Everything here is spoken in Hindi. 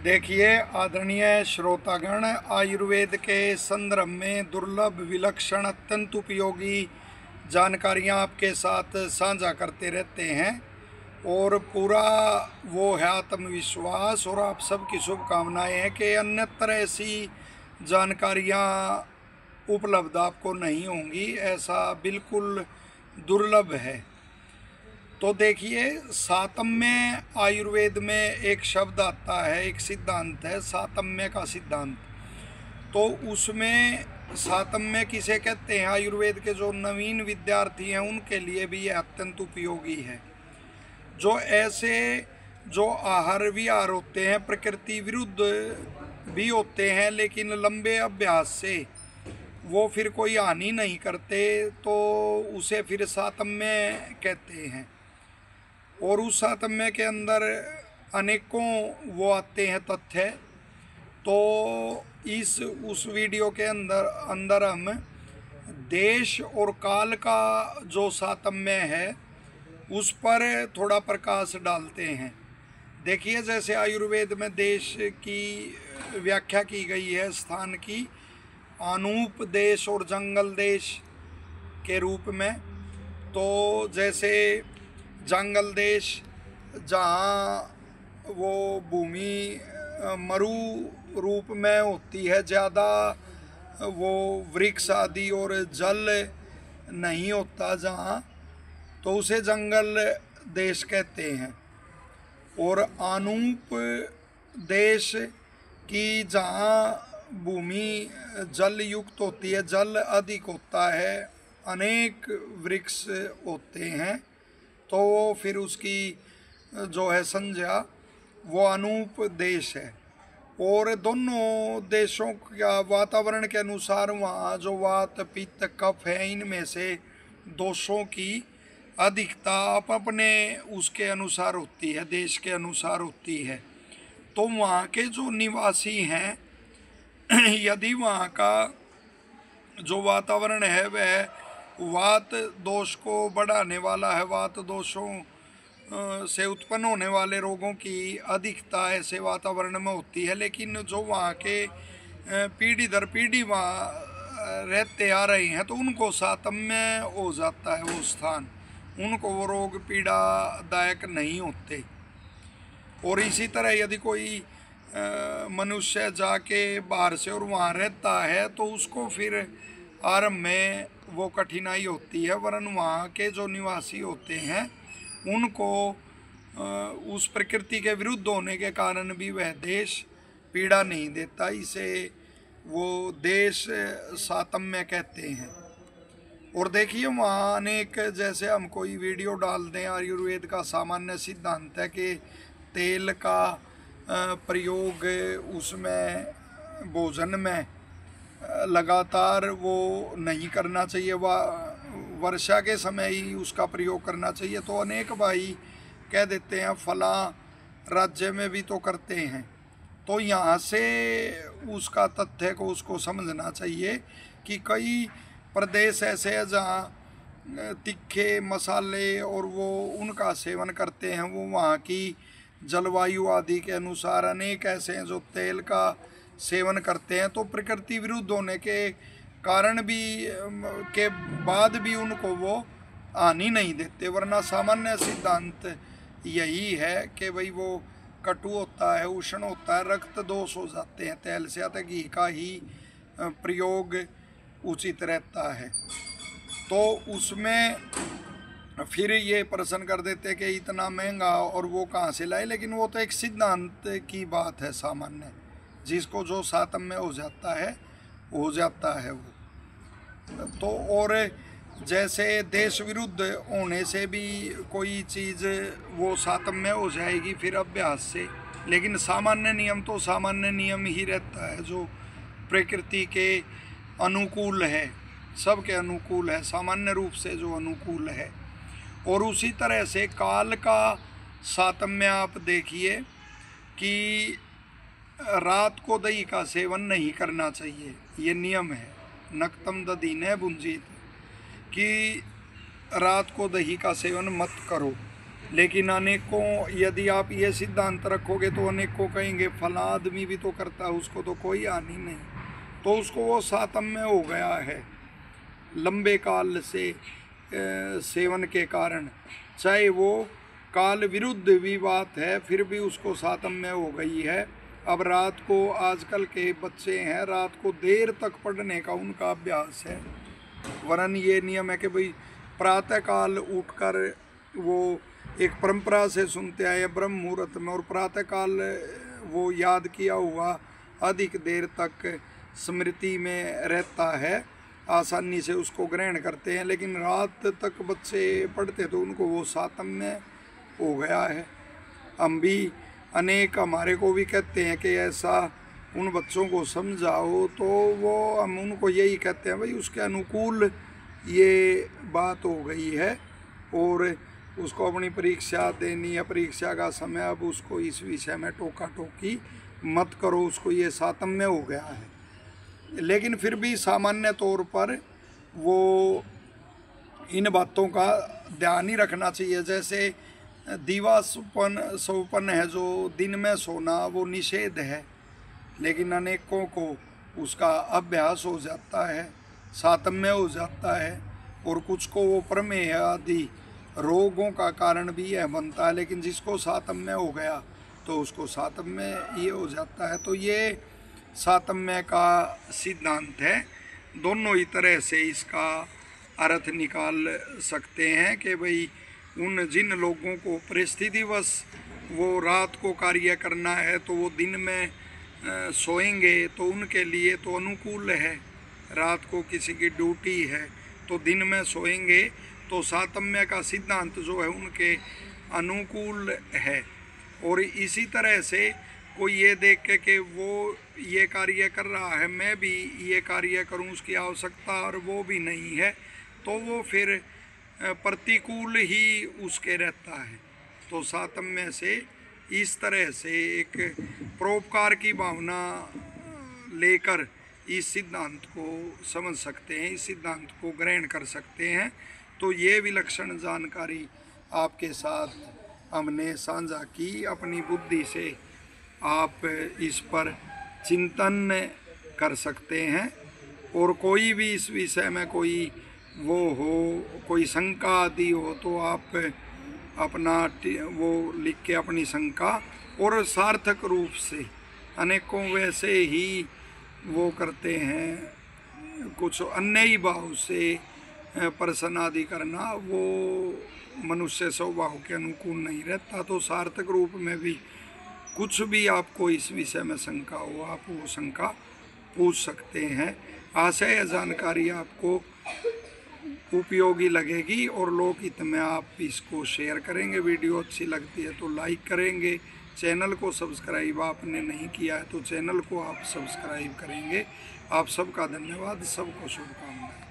देखिए आदरणीय श्रोतागण, आयुर्वेद के संदर्भ में दुर्लभ, विलक्षण, अत्यंत उपयोगी जानकारियां आपके साथ साझा करते रहते हैं और पूरा वो है आत्मविश्वास और आप सबकी शुभकामनाएं हैं कि अन्यत्र ऐसी जानकारियां उपलब्ध आपको नहीं होंगी। ऐसा बिल्कुल दुर्लभ है। तो देखिए, सातम्य आयुर्वेद में एक शब्द आता है, एक सिद्धांत है सातम्य का सिद्धांत। तो उसमें सातम्य किसे कहते हैं? आयुर्वेद के जो नवीन विद्यार्थी हैं उनके लिए भी यह अत्यंत उपयोगी है। जो ऐसे जो आहार विहार होते हैं प्रकृति विरुद्ध भी होते हैं, लेकिन लंबे अभ्यास से वो फिर कोई हानि नहीं करते, तो उसे फिर सातम्य कहते हैं। और उस सातम्य के अंदर अनेकों वो आते हैं तथ्य। तो उस वीडियो के अंदर हम देश और काल का जो सातम्य है उस पर थोड़ा प्रकाश डालते हैं। देखिए, जैसे आयुर्वेद में देश की व्याख्या की गई है स्थान की अनूप देश और जंगल देश के रूप में। तो जैसे जंगल देश जहाँ वो भूमि मरु रूप में होती है, ज़्यादा वो वृक्ष आदि और जल नहीं होता जहाँ, तो उसे जंगल देश कहते हैं। और अनूप देश की जहाँ भूमि जल युक्त होती है, जल अधिक होता है, अनेक वृक्ष होते हैं, तो फिर उसकी जो है संज्ञा वो अनूप देश है। और दोनों देशों का वातावरण के अनुसार वहाँ जो वात पित्त कफ है, इनमें से दोषों की अधिकता अपने उसके अनुसार होती है, देश के अनुसार होती है। तो वहाँ के जो निवासी हैं यदि वहाँ का जो वातावरण है वह वात दोष को बढ़ाने वाला है, वात दोषों से उत्पन्न होने वाले रोगों की अधिकता ऐसे वातावरण में होती है, लेकिन जो वहाँ के पीढ़ी दर पीढ़ी वहाँ रहते आ रहे हैं तो उनको सातम्य हो जाता है वो स्थान, उनको वो रोग पीड़ादायक नहीं होते। और इसी तरह यदि कोई मनुष्य जाके बाहर से और वहाँ रहता है तो उसको फिर आरंभ में वो कठिनाई होती है, वरन वहाँ के जो निवासी होते हैं उनको उस प्रकृति के विरुद्ध होने के कारण भी वह देश पीड़ा नहीं देता। इसे वो देश सातम्य कहते हैं। और देखिए, वहाँ अनेक, जैसे हम कोई वीडियो डाल दें, आयुर्वेद का सामान्य सिद्धांत है कि तेल का प्रयोग उसमें भोजन में लगातार वो नहीं करना चाहिए, वर्षा के समय ही उसका प्रयोग करना चाहिए। तो अनेक भाई कह देते हैं फला राज्य में भी तो करते हैं। तो यहाँ से उसका तथ्य को उसको समझना चाहिए कि कई प्रदेश ऐसे हैं जहाँ तीखे मसाले और वो उनका सेवन करते हैं। वो वहाँ की जलवायु आदि के अनुसार अनेक ऐसे हैं जो तेल का सेवन करते हैं। तो प्रकृति विरुद्ध होने के कारण भी के बाद भी उनको वो हानि नहीं देते, वरना सामान्य सिद्धांत यही है कि भाई वो कटु होता है, उष्ण होता है, रक्त दोष हो जाते हैं, तेल से अतः घी का ही प्रयोग उचित रहता है। तो उसमें फिर ये प्रश्न कर देते कि इतना महंगा और वो कहाँ से लाए, लेकिन वो तो एक सिद्धांत की बात है सामान्य, जिसको जो सातम्य हो जाता है वो। तो और जैसे देश विरुद्ध होने से भी कोई चीज़ वो सातम्य हो जाएगी फिर अभ्यास से, लेकिन सामान्य नियम तो सामान्य नियम ही रहता है जो प्रकृति के अनुकूल है, सबके अनुकूल है, सामान्य रूप से जो अनुकूल है। और उसी तरह से काल का सातम्य आप देखिए कि रात को दही का सेवन नहीं करना चाहिए, ये नियम है, नक्तम दधी न भुंजित, कि रात को दही का सेवन मत करो। लेकिन अनेकों, यदि आप ये सिद्धांत रखोगे तो अनेकों कहेंगे फला आदमी भी तो करता है, उसको तो कोई हानि नहीं, तो उसको वो सातम्य हो गया है लंबे काल से सेवन के कारण। चाहे वो काल विरुद्ध भी बात है, फिर भी उसको सातम्य हो गई है। अब रात को, आजकल के बच्चे हैं, रात को देर तक पढ़ने का उनका अभ्यास है, वरन ये नियम है कि भाई प्रातःकाल उठकर वो एक परंपरा से सुनते आए ब्रह्म मुहूर्त में, और प्रातःकाल वो याद किया हुआ अधिक देर तक स्मृति में रहता है, आसानी से उसको ग्रहण करते हैं। लेकिन रात तक बच्चे पढ़ते तो उनको वो सातम्य हो गया है। हम भी अनेक, हमारे को भी कहते हैं कि ऐसा उन बच्चों को समझाओ, तो वो हम उनको यही कहते हैं भाई उसके अनुकूल ये बात हो गई है, और उसको अपनी परीक्षा देनी है, परीक्षा का समय, अब उसको इस विषय में टोका टोकी मत करो, उसको ये सातम्य हो गया है। लेकिन फिर भी सामान्य तौर पर वो इन बातों का ध्यान ही रखना चाहिए। जैसे दीवा सोपन है, जो दिन में सोना, वो निषेध है, लेकिन अनेकों को उसका अभ्यास हो जाता है, सातम्य हो जाता है, और कुछ को वो प्रमेह आदि रोगों का कारण भी यह बनता है। लेकिन जिसको सातम्य हो गया तो उसको सातम्य ये हो जाता है। तो ये सातम्य का सिद्धांत है। दोनों ही तरह से इसका अर्थ निकाल सकते हैं कि भाई उन जिन लोगों को परिस्थितिवश वो रात को कार्य करना है तो वो दिन में सोएंगे, तो उनके लिए तो अनुकूल है। रात को किसी की ड्यूटी है तो दिन में सोएंगे, तो सातम्य का सिद्धांत जो है उनके अनुकूल है। और इसी तरह से कोई ये देख के कि वो ये कार्य कर रहा है, मैं भी ये कार्य करूं, उसकी आवश्यकता और वो भी नहीं है, तो वो फिर प्रतिकूल ही उसके रहता है। तो सातम्य से इस तरह से एक परोपकार की भावना लेकर इस सिद्धांत को समझ सकते हैं, इस सिद्धांत को ग्रहण कर सकते हैं। तो ये विलक्षण जानकारी आपके साथ हमने साझा की। अपनी बुद्धि से आप इस पर चिंतन कर सकते हैं, और कोई भी इस विषय में कोई वो हो, कोई शंका आदि हो, तो आप अपना वो लिख के अपनी शंका, और सार्थक रूप से अनेकों वैसे ही वो करते हैं, कुछ अन्य ही भाव से प्रश्न आदि करना वो मनुष्य स्वभाव के अनुकूल नहीं रहता। तो सार्थक रूप में भी कुछ भी आपको इस विषय में शंका हो, आप वो शंका पूछ सकते हैं। आशा है जानकारी आपको उपयोगी लगेगी और लोकहित में आप इसको शेयर करेंगे। वीडियो अच्छी लगती है तो लाइक करेंगे। चैनल को सब्सक्राइब आपने नहीं किया है तो चैनल को आप सब्सक्राइब करेंगे। आप सबका धन्यवाद, सबको शुभकामनाएं।